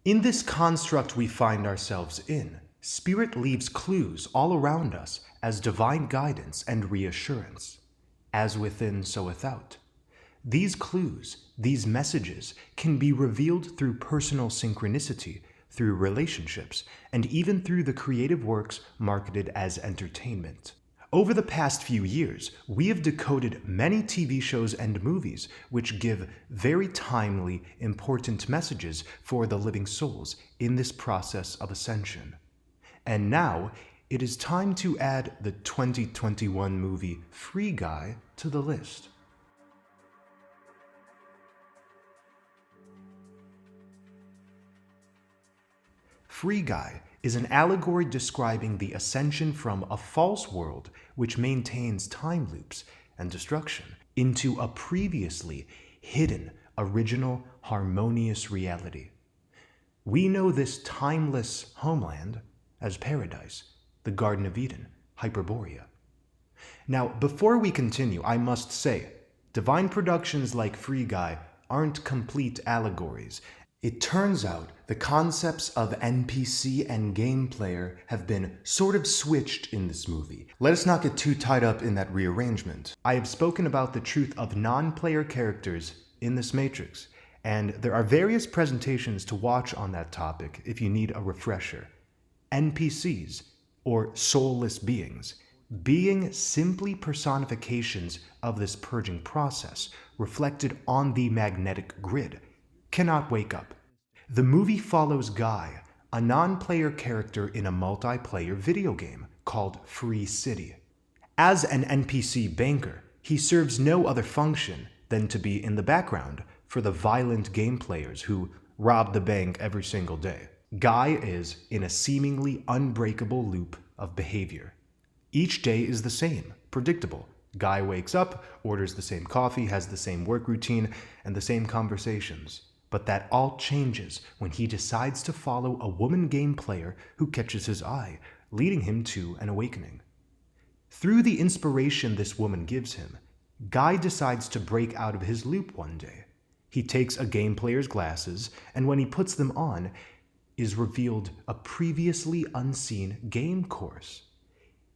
In this construct we find ourselves in, Spirit leaves clues all around us as divine guidance and reassurance. As within, so without. These clues, these messages, can be revealed through personal synchronicity, through relationships, and even through the creative works marketed as entertainment. Over the past few years, we have decoded many TV shows and movies which give very timely, important messages for the living souls in this process of ascension. And now, it is time to add the 2021 movie Free Guy to the list. Free Guy is an allegory describing the ascension from a false world which maintains time loops and destruction into a previously hidden, original, harmonious reality. We know this timeless homeland as paradise, the Garden of Eden, Hyperborea. Now, before we continue, I must say, divine productions like Free Guy aren't complete allegories. It turns out the concepts of NPC and game player have been sort of switched in this movie. Let us not get too tied up in that rearrangement. I have spoken about the truth of non-player characters in this matrix, and there are various presentations to watch on that topic if you need a refresher. NPCs, or soulless beings, being simply personifications of this purging process reflected on the magnetic grid, cannot wake up. The movie follows Guy, a non-player character in a multiplayer video game called Free City. As an NPC banker, he serves no other function than to be in the background for the violent game players who rob the bank every single day. Guy is in a seemingly unbreakable loop of behavior. Each day is the same, predictable. Guy wakes up, orders the same coffee, has the same work routine, and the same conversations. But that all changes when he decides to follow a woman game player who catches his eye, leading him to an awakening. Through the inspiration this woman gives him, Guy decides to break out of his loop one day. He takes a game player's glasses, and when he puts them on, is revealed a previously unseen game course.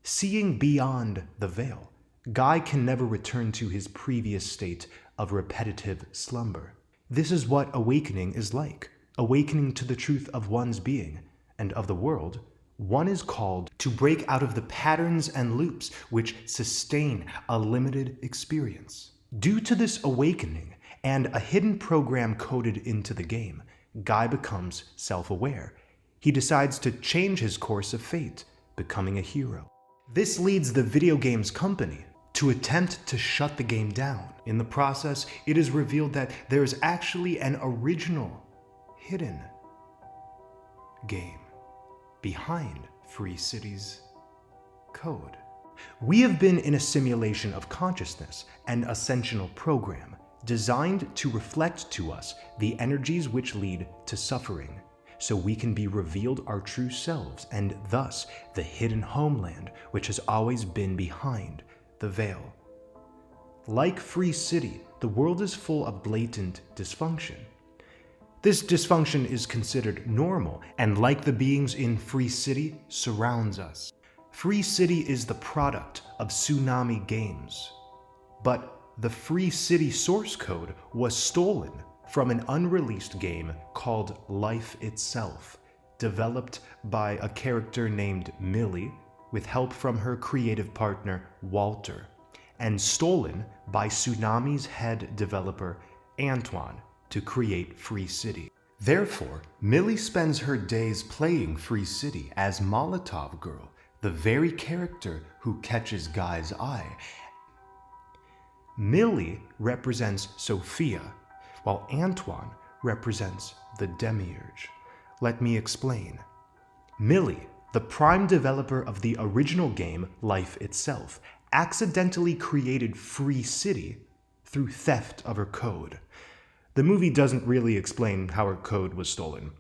Seeing beyond the veil, Guy can never return to his previous state of repetitive slumber. This is what awakening is like, awakening to the truth of one's being and of the world. One is called to break out of the patterns and loops which sustain a limited experience. Due to this awakening and a hidden program coded into the game, Guy becomes self-aware. He decides to change his course of fate, becoming a hero. This leads the video game's company to attempt to shut the game down. In the process, it is revealed that there is actually an original, hidden game behind Free City's code. We have been in a simulation of consciousness, an ascensional program, designed to reflect to us the energies which lead to suffering, so we can be revealed our true selves and thus the hidden homeland which has always been behind the veil. Like Free City, the world is full of blatant dysfunction. This dysfunction is considered normal, and like the beings in Free City, surrounds us. Free City is the product of Tsunami Games, but the Free City source code was stolen from an unreleased game called Life Itself, developed by a character named Millie with help from her creative partner Walter, and stolen by Tsunami's head developer Antoine to create Free City. Therefore, Millie spends her days playing Free City as Molotov Girl, the very character who catches Guy's eye. Millie represents Sophia, while Antoine represents the Demiurge. Let me explain. Millie, the prime developer of the original game Life Itself, accidentally created Free City through theft of her code. The movie doesn't really explain how her code was stolen.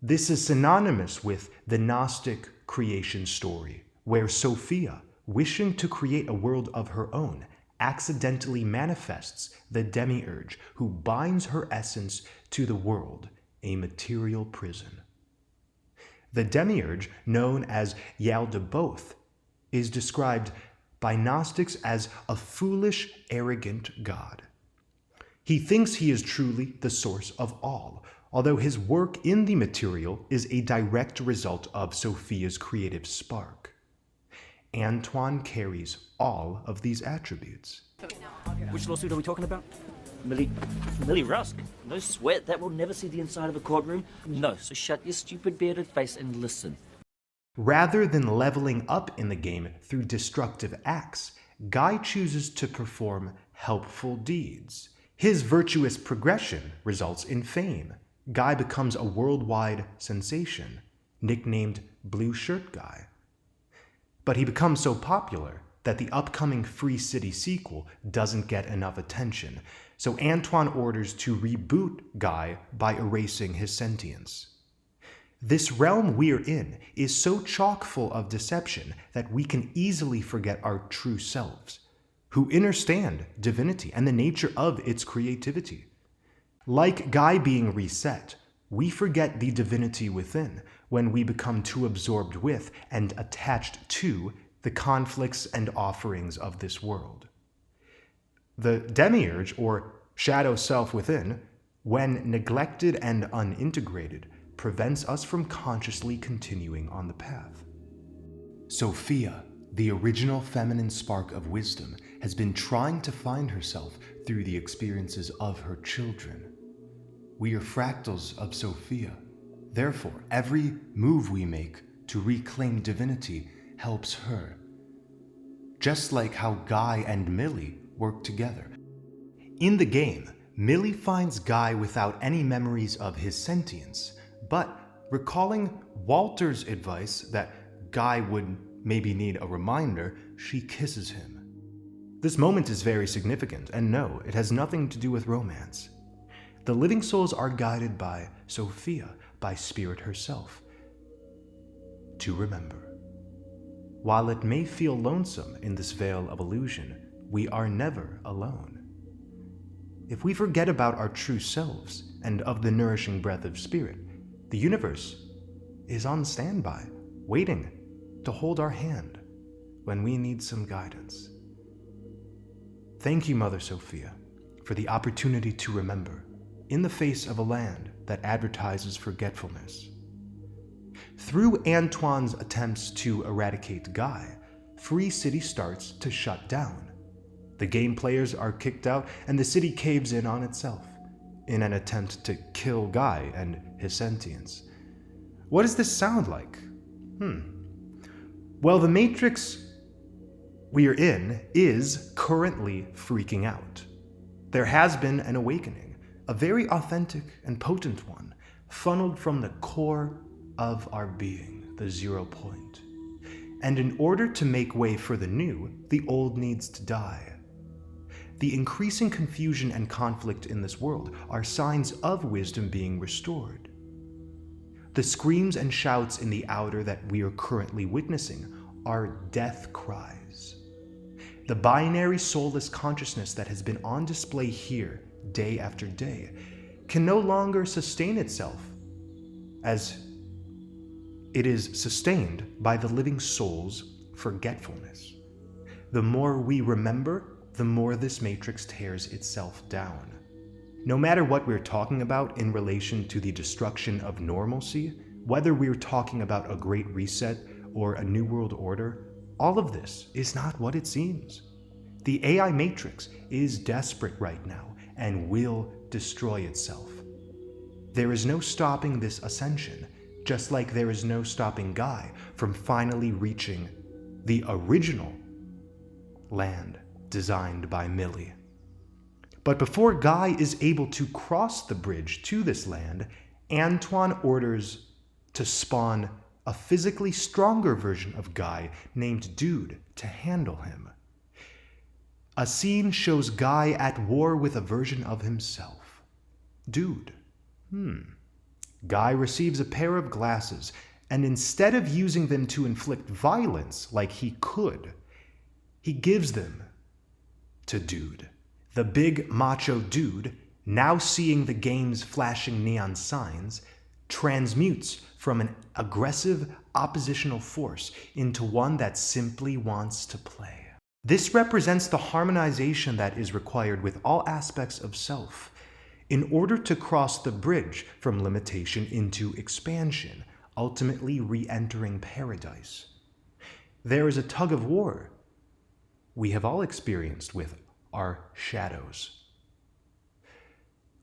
This is synonymous with the Gnostic creation story, where Sophia, wishing to create a world of her own, accidentally manifests the Demiurge who binds her essence to the world a material prison. The demiurge, known as Yaldabaoth, is described by Gnostics as a foolish, arrogant god. He thinks he is truly the source of all, although his work in the material is a direct result of Sophia's creative spark. Antoine carries all of these attributes. Which lawsuit are we talking about? Millie Rusk. No sweat, that will never see the inside of a courtroom. No, so shut your stupid bearded face and listen. Rather than leveling up in the game through destructive acts, Guy chooses to perform helpful deeds. His virtuous progression results in fame. Guy becomes a worldwide sensation, nicknamed Blue Shirt Guy. But he becomes so popular that the upcoming Free City sequel doesn't get enough attention, so Antoine orders to reboot Guy by erasing his sentience. This realm we're in is so chock full of deception that we can easily forget our true selves, who understand divinity and the nature of its creativity. Like Guy being reset, we forget the divinity within when we become too absorbed with and attached to the conflicts and offerings of this world. The demiurge, or shadow self within, when neglected and unintegrated, prevents us from consciously continuing on the path. Sophia, the original feminine spark of wisdom, has been trying to find herself through the experiences of her children. We are fractals of Sophia. Therefore, every move we make to reclaim divinity helps her. Just like how Guy and Millie work together. In the game, Millie finds Guy without any memories of his sentience, but recalling Walter's advice that Guy would maybe need a reminder, she kisses him. This moment is very significant, and no, it has nothing to do with romance. The living souls are guided by Sophia, by Spirit herself, to remember. While it may feel lonesome in this veil of illusion, we are never alone. If we forget about our true selves and of the nourishing breath of Spirit, the universe is on standby, waiting to hold our hand when we need some guidance. Thank you, Mother Sophia, for the opportunity to remember in the face of a land that advertises forgetfulness. Through Antoine's attempts to eradicate Guy, Free City starts to shut down. The game players are kicked out and the city caves in on itself in an attempt to kill Guy and his sentience. What does this sound like? Well, the Matrix we're in is currently freaking out. There has been an awakening, a very authentic and potent one, funneled from the core of our being, the 0 point. And in order to make way for the new, the old needs to die. The increasing confusion and conflict in this world are signs of wisdom being restored. The screams and shouts in the outer that we are currently witnessing are death cries. The binary soulless consciousness that has been on display here day after day can no longer sustain itself as it is sustained by the living soul's forgetfulness. The more we remember, the more this matrix tears itself down. No matter what we're talking about in relation to the destruction of normalcy, whether we're talking about a great reset or a new world order, all of this is not what it seems. The AI matrix is desperate right now and will destroy itself. There is no stopping this ascension, just like there is no stopping Guy from finally reaching the original land designed by Millie. But before Guy is able to cross the bridge to this land, Antoine orders to spawn a physically stronger version of Guy named Dude to handle him. A scene shows Guy at war with a version of himself. Dude. Guy receives a pair of glasses, and instead of using them to inflict violence like he could, he gives them to Dude. The big macho dude now seeing the game's flashing neon signs, transmutes from an aggressive oppositional force into one that simply wants to play. This represents the harmonization that is required with all aspects of self in order to cross the bridge from limitation into expansion, ultimately re-entering paradise. There is a tug of war we have all experienced with our shadows.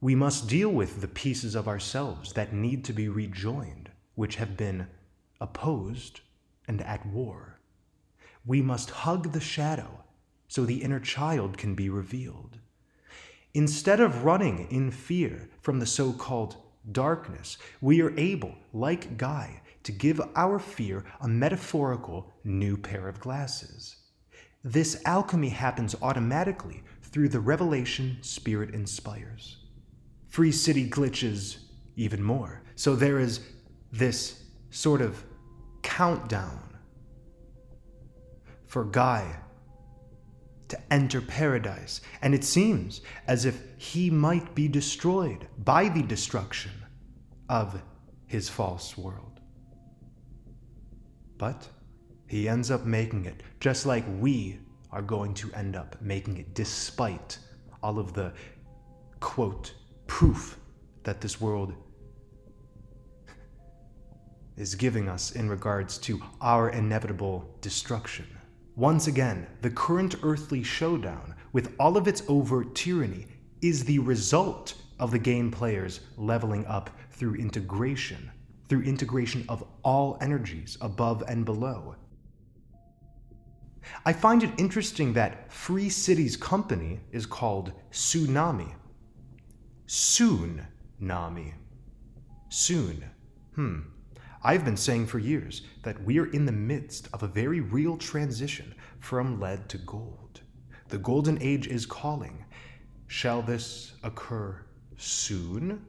We must deal with the pieces of ourselves that need to be rejoined, which have been opposed and at war. We must hug the shadow so the inner child can be revealed. Instead of running in fear from the so-called darkness, we are able, like Guy, to give our fear a metaphorical new pair of glasses. This alchemy happens automatically through the revelation Spirit inspires. Free City glitches even more. So there is this sort of countdown for Guy to enter paradise, and it seems as if he might be destroyed by the destruction of his false world. But he ends up making it, just like we are going to end up making it, despite all of the, quote, proof that this world is giving us in regards to our inevitable destruction. Once again, the current earthly showdown, with all of its overt tyranny, is the result of the game players leveling up through integration of all energies above and below. I find it interesting that Free City's company is called Tsunami. Soon-nami. Soon. I've been saying for years that we're in the midst of a very real transition from lead to gold. The golden age is calling. Shall this occur soon?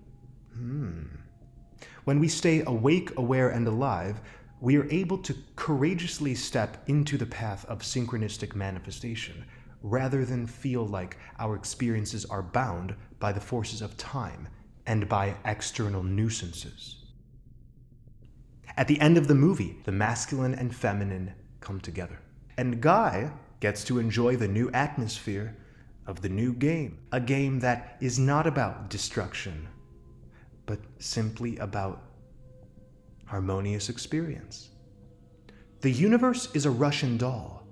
When we stay awake, aware, and alive, we are able to courageously step into the path of synchronistic manifestation, rather than feel like our experiences are bound by the forces of time and by external nuisances. At the end of the movie, the masculine and feminine come together, and Guy gets to enjoy the new atmosphere of the new game, a game that is not about destruction, but simply about harmonious experience. The universe is a Russian doll.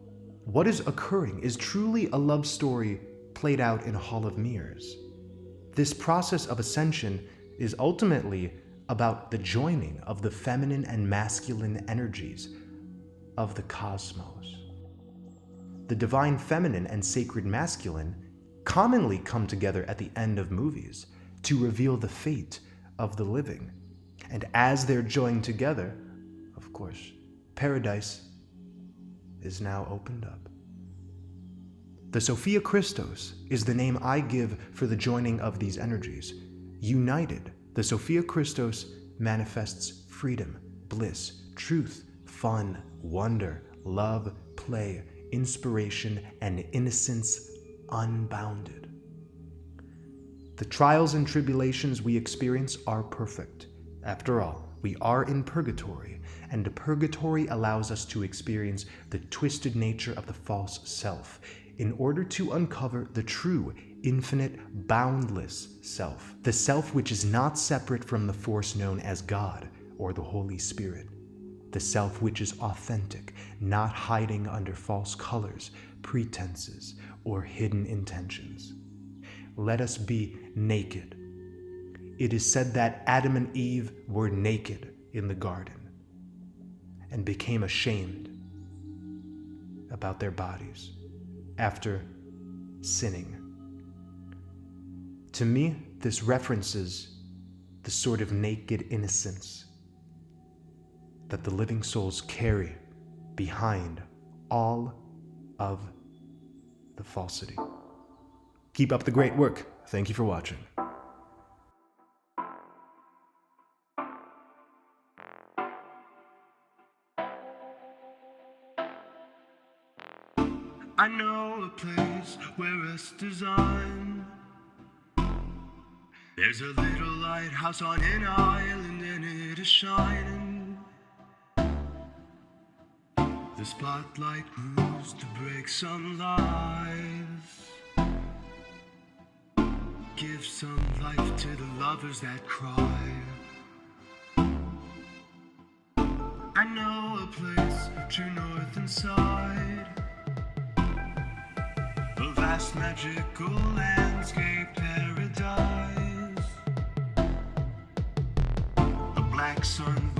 What is occurring is truly a love story played out in a hall of mirrors. This process of ascension is ultimately about the joining of the feminine and masculine energies of the cosmos. The divine feminine and sacred masculine commonly come together at the end of movies to reveal the fate of the living. And as they're joined together, of course, paradise is now opened up. The Sophia Christos is the name I give for the joining of these energies. United, the Sophia Christos manifests freedom, bliss, truth, fun, wonder, love, play, inspiration, and innocence unbounded. The trials and tribulations we experience are perfect. After all, we are in purgatory, and purgatory allows us to experience the twisted nature of the false self in order to uncover the true, infinite, boundless self, the self which is not separate from the force known as God or the Holy Spirit, the self which is authentic, not hiding under false colors, pretenses, or hidden intentions. Let us be naked. It is said that Adam and Eve were naked in the garden and became ashamed about their bodies after sinning. To me, this references the sort of naked innocence that the living souls carry behind all of the falsity. Keep up the great work. Thank you for watching. I know a place where rest is on. There's a little lighthouse on an island and it is shining. The spotlight moves to break some lies. Give some life to the lovers that cry. I know a place true north and side. A vast magical landscape paradise. A black sun